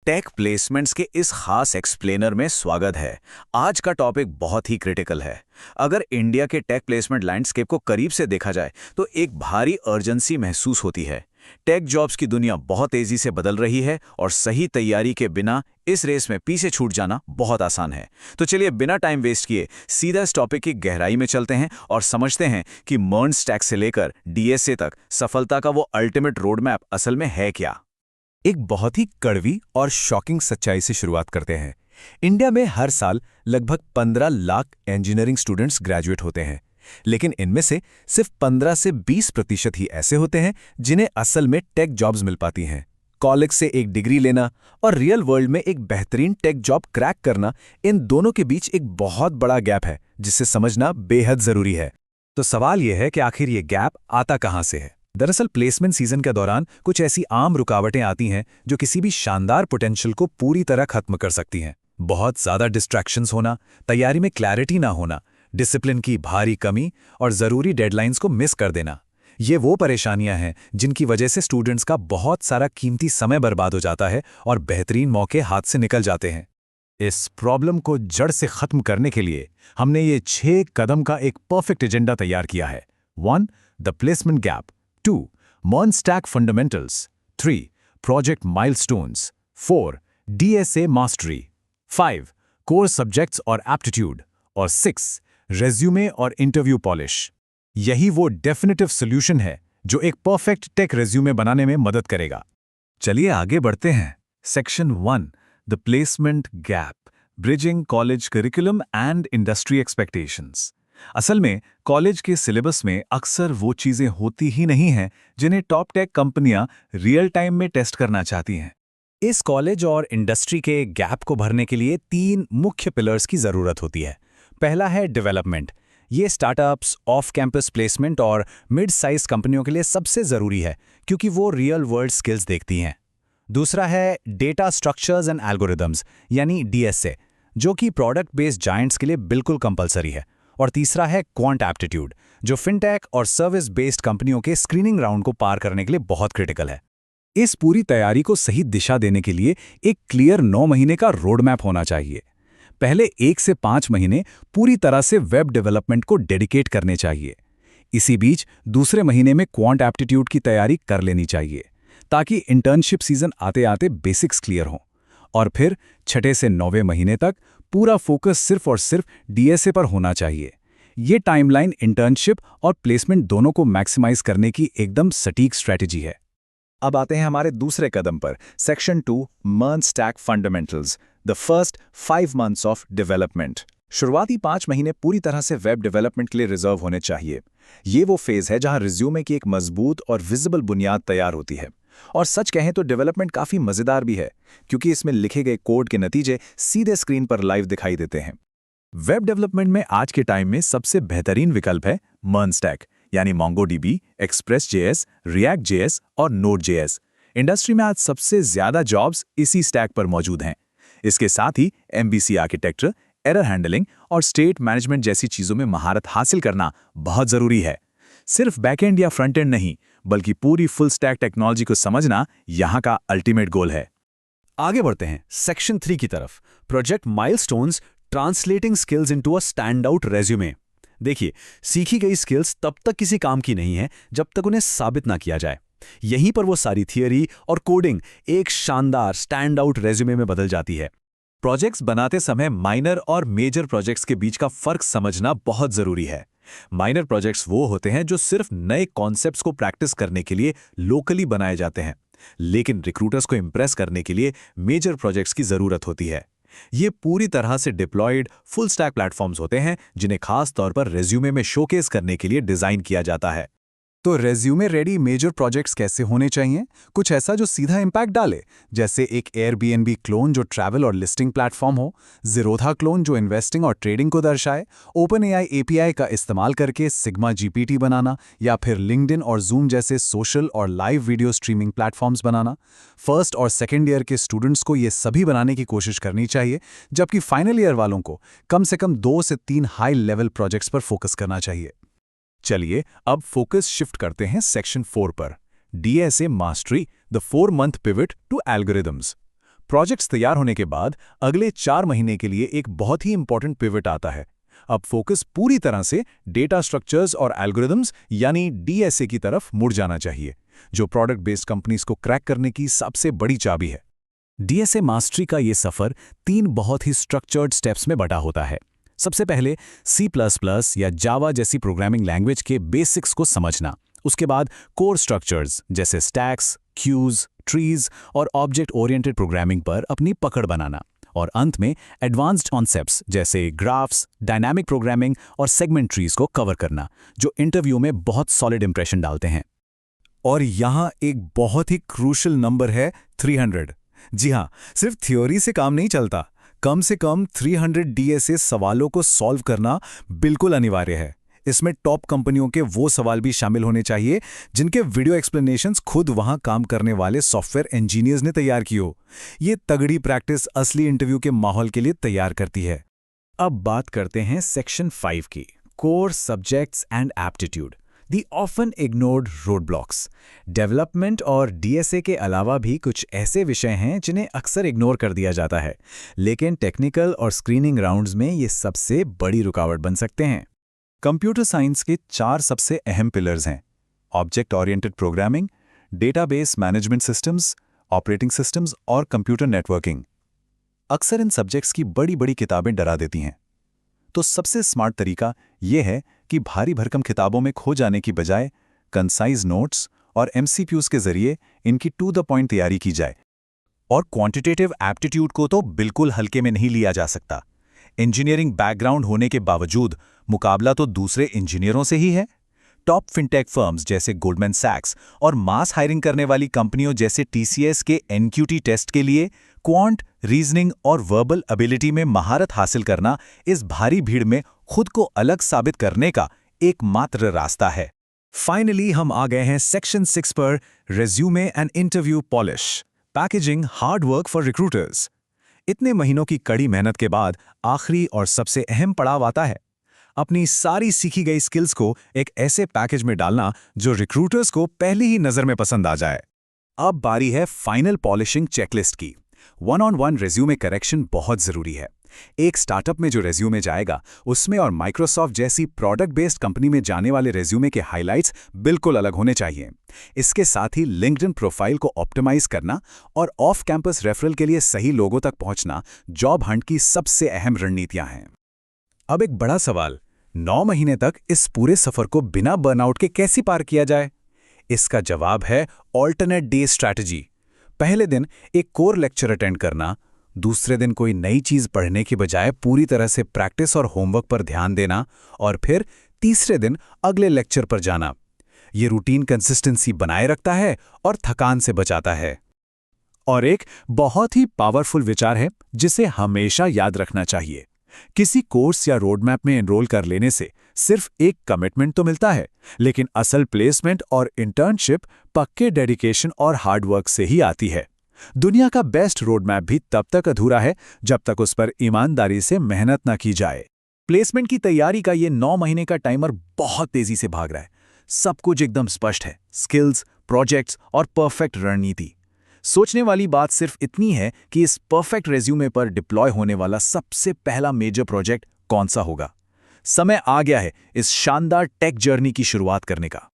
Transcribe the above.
Take placements के इस खास एक्सप्लेनर में स्वागत है। आज का टॉपिक बहुत ही क्रिटिकल है। अगर इंडिया के टेक प्लेसमेंट लैंडस्केप को करीब से देखा जाए तो एक भारी अर्जेंसी महसूस होती है। टेक जॉब्स की दुनिया बहुत तेजी से बदल रही है और सही तैयारी के बिना इस रेस में पीछे छूट जाना बहुत आसान है। तो चलिए बिना टाइम वेस्ट किए सीधा इस टॉपिक की गहराई में चलते हैं और समझते हैं कि मर्न स्टैक से लेकर डीएसए तक सफलता का वो अल्टीमेट रोड मैप असल में है क्या। एक बहुत ही कड़वी और शॉकिंग सच्चाई से शुरुआत करते हैं। इंडिया में हर साल लगभग 15 लाख इंजीनियरिंग स्टूडेंट्स ग्रेजुएट होते हैं, लेकिन इनमें से सिर्फ 15 से 20% ही ऐसे होते हैं जिन्हें असल में टेक जॉब्स मिल पाती हैं। कॉलेज से एक डिग्री लेना और रियल वर्ल्ड में एक बेहतरीन टेक जॉब क्रैक करना, इन दोनों के बीच एक बहुत बड़ा गैप है जिसे समझना बेहद जरूरी है। तो सवाल यह है कि आखिर ये गैप आता कहां से है। दरअसल प्लेसमेंट सीजन के दौरान कुछ ऐसी आम रुकावटें आती हैं जो किसी भी शानदार पोटेंशियल को पूरी तरह खत्म कर सकती हैं। बहुत ज़्यादा डिस्ट्रैक्शंस होना, तैयारी में क्लैरिटी ना होना, डिसिप्लिन की भारी कमी और ज़रूरी डेडलाइंस को मिस कर देना। ये वो परेशानियां हैं जिनकी वजह से स्टूडेंट्स का बहुत सारा कीमती समय बर्बाद हो जाता है और बेहतरीन मौके हाथ से निकल जाते हैं। इस प्रॉब्लम को जड़ से खत्म करने के लिए हमने ये 6 कदम का एक परफेक्ट एजेंडा तैयार किया है। 1. The placement gap. 2. MERN Stack Fundamentals. 3. Project Milestones. 4. DSA Mastery. 5. Core Subjects और Aptitude. और 6. Resume और Interview Polish. यही वो डेफिनेटिव सॉल्यूशन है जो एक परफेक्ट टेक रेज्यूमे बनाने में मदद करेगा। चलिए आगे बढ़ते हैं। Section 1. The placement gap, bridging college curriculum and industry expectations. असल में कॉलेज के सिलेबस में अक्सर वो चीजें होती ही नहीं हैं जिन्हें टॉप टेक कंपनियां रियल टाइम में टेस्ट करना चाहती हैं। इस कॉलेज और इंडस्ट्री के गैप को भरने के लिए 3 मुख्य पिलर्स की जरूरत होती है। पहला है डेवलपमेंट। ये स्टार्टअप्स, ऑफ कैंपस प्लेसमेंट और मिड साइज कंपनियों के लिए सबसे जरूरी है क्योंकि वो रियल वर्ल्ड स्किल्स देखती हैं। दूसरा है डेटा स्ट्रक्चर्स एंड एल्गोरिदम्स यानी डीएसए, जो कि प्रोडक्ट बेस्ड जायंट्स के लिए बिल्कुल कंपलसरी है। और तीसरा है क्वांट एप्टीट्यूड, जो फिनटेक और सर्विस बेस्ड कंपनियों के स्क्रीनिंग राउंड को पार करने के लिए बहुत क्रिटिकल है। इस पूरी तैयारी को सही दिशा देने के लिए एक क्लियर 9 महीने का रोड मैप होना चाहिए। पहले 1 से 5 महीने पूरी तरह से वेब डेवलपमेंट को डेडिकेट करने चाहिए। इसी बीच दूसरे महीने में क्वांट एप्टीट्यूड की तैयारी कर लेनी चाहिए ताकि इंटर्नशिप सीजन आते आते बेसिक्स क्लियर हों। और फिर 6 से 9वें महीने तक पूरा फोकस सिर्फ और सिर्फ डीएसए पर होना चाहिए। ये टाइमलाइन इंटर्नशिप और प्लेसमेंट दोनों को मैक्सिमाइज करने की एकदम सटीक स्ट्रैटेजी है। अब आते हैं हमारे दूसरे कदम पर, section 2, MERN Stack Fundamentals, the first 5 months of development. शुरुआती 5 महीने पूरी तरह से वेब डेवलपमेंट के लिए रिजर्व होने चाहिए। ये वो फेज है जहां रिज्यूमे की एक मजबूत और विजिबल बुनियाद तैयार होती है। और सच कहें तो डेवलपमेंट काफी मजेदार भी है क्योंकि इसमें लिखे गए कोड के नतीजे सीधे स्क्रीन पर लाइव दिखाई देते हैं। वेब डेवलपमेंट में आज के टाइम में सबसे बेहतरीन विकल्प है MERN Stack यानी MongoDB, Express.js, React.js और Node.js। इंडस्ट्री में आज सबसे ज्यादा जॉब्स इसी स्टैक पर मौजूद हैं। इसके साथ ही MVC आर्किटेक्चर, एरर हैंडलिंग और स्टेट मैनेजमेंट जैसी चीजों में महारत हासिल करना बहुत जरूरी है। सिर्फ बैकएंड या फ्रंट एंड नहीं, बल्कि पूरी फुल स्टैक टेक्नोलॉजी को समझना यहाँ का अल्टीमेट गोल है। आगे बढ़ते हैं सेक्शन 3 की तरफ, project milestones, translating skills into a stand out resume. देखिए, सीखी गई स्किल्स तब तक किसी काम की नहीं है जब तक उन्हें साबित ना किया जाए। यहीं पर वो सारी थियरी और कोडिंग एक शानदार स्टैंड आउट रेज्यूमे में बदल जाती है। प्रोजेक्ट्स बनाते समय माइनर और मेजर प्रोजेक्ट्स के बीच का फर्क समझना बहुत जरूरी है। माइनर प्रोजेक्ट्स वो होते हैं जो सिर्फ नए कॉन्सेप्ट्स को प्रैक्टिस करने के लिए लोकली बनाए जाते हैं, लेकिन रिक्रूटर्स को इंप्रेस करने के लिए मेजर प्रोजेक्ट्स की जरूरत होती है। ये पूरी तरह से डिप्लॉयड फुल स्टैक प्लेटफॉर्म्स होते हैं जिन्हें खास तौर पर रेज्यूमे में शोकेस करने के लिए डिजाइन किया जाता है। तो रेज्यूमे रेडी मेजर प्रोजेक्ट्स कैसे होने चाहिए? कुछ ऐसा जो सीधा इम्पैक्ट डाले, जैसे एक एयरबीएनबी क्लोन जो ट्रैवल और लिस्टिंग प्लेटफॉर्म हो, ज़ीरोधा क्लोन जो इन्वेस्टिंग और ट्रेडिंग को दर्शाए, ओपनएआई एपीआई का इस्तेमाल करके सिग्मा जीपीटी बनाना, या फिर लिंक्डइन और जूम जैसे सोशल और लाइव वीडियो स्ट्रीमिंग प्लेटफॉर्म्स बनाना। फर्स्ट और सेकेंड ईयर के स्टूडेंट्स को ये सभी बनाने की कोशिश करनी चाहिए, जबकि फाइनल ईयर वालों को कम से कम 2 से 3 हाई लेवल प्रोजेक्ट्स पर फोकस करना चाहिए। चलिए अब फोकस शिफ्ट करते हैं सेक्शन 4 पर, DSA mastery, the 4 month pivot to algorithms. Projects तैयार होने के बाद अगले 4 महीने के लिए एक बहुत ही इंपॉर्टेंट पिवट आता है। अब फोकस पूरी तरह से डेटा स्ट्रक्चर्स और एल्गोरिदम्स यानी डीएसए की तरफ मुड़ जाना चाहिए, जो प्रोडक्ट बेस्ड कंपनीज को क्रैक करने की सबसे बड़ी चाबी है। डीएसए मास्टरी का ये सफ़र 3 बहुत ही स्ट्रक्चर्ड स्टेप्स में बटा होता है। सबसे पहले C++ या जावा जैसी प्रोग्रामिंग लैंग्वेज के बेसिक्स को समझना, उसके बाद कोर स्ट्रक्चर्स जैसे स्टैक्स, क्यूज, ट्रीज और ऑब्जेक्ट ओरिएंटेड प्रोग्रामिंग पर अपनी पकड़ बनाना, और अंत में एडवांस्ड कॉन्सेप्ट्स जैसे ग्राफ्स, डायनामिक प्रोग्रामिंग और सेगमेंट ट्रीज को कवर करना, जो इंटरव्यू में बहुत सॉलिड इंप्रेशन डालते हैं। और यहाँ एक बहुत ही क्रूशल नंबर है 300। जी हाँ, सिर्फ थ्योरी से काम नहीं चलता। कम से कम 300 डीएसए सवालों को सॉल्व करना बिल्कुल अनिवार्य है। इसमें टॉप कंपनियों के वो सवाल भी शामिल होने चाहिए जिनके वीडियो एक्सप्लेनेशंस खुद वहां काम करने वाले सॉफ्टवेयर इंजीनियर्स ने तैयार की हो। ये तगड़ी प्रैक्टिस असली इंटरव्यू के माहौल के लिए तैयार करती है। अब बात करते हैं सेक्शन 5 की, core subjects and aptitude, the often ignored road blocks. Development और डीएसए के अलावा भी कुछ ऐसे विषय हैं जिन्हें अक्सर इग्नोर कर दिया जाता है, लेकिन टेक्निकल और स्क्रीनिंग राउंड्स में ये सबसे बड़ी रुकावट बन सकते हैं। कंप्यूटर साइंस के 4 सबसे अहम पिलर्स हैं: object oriented programming, database management systems, operating systems और कंप्यूटर नेटवर्किंग। अक्सर इन सब्जेक्ट्स की बड़ी बड़ी किताबें डरा देती हैं। तो सबसे स्मार्ट तरीका यह है कि भारी भरकम किताबों में खो जाने की बजाय कंसाइज नोट्स और एमसीक्यूज के जरिए इनकी टू द पॉइंट तैयारी की जाए। और क्वांटिटेटिव एप्टीट्यूड को तो बिल्कुल हल्के में नहीं लिया जा सकता। इंजीनियरिंग बैकग्राउंड होने के बावजूद मुकाबला तो दूसरे इंजीनियरों से ही है। टॉप फिनटेक फर्म्स जैसे गोल्डमैन सैक्स और मास हायरिंग करने वाली कंपनियों जैसे टीसीएस के एनक्यूटी टेस्ट के लिए क्वांट, रीजनिंग और वर्बल एबिलिटी में महारत हासिल करना इस भारी भीड़ में खुद को अलग साबित करने का एकमात्र रास्ता है। फाइनली हम आ गए हैं सेक्शन 6 पर, resume and interview polish, packaging hard work for recruiters. इतने महीनों की कड़ी मेहनत के बाद आखिरी और सबसे अहम पड़ाव आता है, अपनी सारी सीखी गई स्किल्स को एक ऐसे पैकेज में डालना जो रिक्रूटर्स को पहली ही नज़र में पसंद आ जाए। अब बारी है फाइनल पॉलिशिंग चेकलिस्ट की। 1-on-1 रेज्यूमे करेक्शन बहुत ज़रूरी है। एक स्टार्टअप में जो रेज्यूमे जाएगा उसमें और माइक्रोसॉफ्ट जैसी प्रोडक्ट बेस्ड कंपनी में जाने वाले रेज्यूमे के हाइलाइट्स बिल्कुल अलग होने चाहिए। इसके साथ ही लिंक्डइन प्रोफाइल को ऑप्टिमाइज करना और ऑफ कैंपस रेफरल के लिए सही लोगों तक पहुंचना जॉब हंट की सबसे अहम रणनीतियां हैं। अब एक बड़ा सवाल, 9 महीने तक इस पूरे सफर को बिना बर्नआउट के कैसे पार किया जाए? इसका जवाब है ऑल्टरनेट डे स्ट्रैटेजी। पहले दिन एक कोर लेक्चर अटेंड करना, दूसरे दिन कोई नई चीज पढ़ने की बजाय पूरी तरह से प्रैक्टिस और होमवर्क पर ध्यान देना, और फिर तीसरे दिन अगले लेक्चर पर जाना। ये रूटीन कंसिस्टेंसी बनाए रखता है और थकान से बचाता है। और एक बहुत ही पावरफुल विचार है जिसे हमेशा याद रखना चाहिए। किसी कोर्स या रोडमैप में एनरोल कर लेने से सिर्फ एक कमिटमेंट तो मिलता है, लेकिन असल प्लेसमेंट और इंटर्नशिप पक्के डेडिकेशन और हार्डवर्क से ही आती है। दुनिया का बेस्ट रोडमैप भी तब तक अधूरा है जब तक उस पर ईमानदारी से मेहनत ना की जाए। प्लेसमेंट की तैयारी का ये 9 महीने का टाइमर बहुत तेजी से भाग रहा है। सब कुछ एकदम स्पष्ट है, स्किल्स, प्रोजेक्ट्स और परफेक्ट रणनीति। सोचने वाली बात सिर्फ इतनी है कि इस परफेक्ट रेज्यूमे पर डिप्लॉय होने वाला सबसे पहला मेजर प्रोजेक्ट कौन सा होगा। समय आ गया है इस शानदार टेक जर्नी की शुरुआत करने का।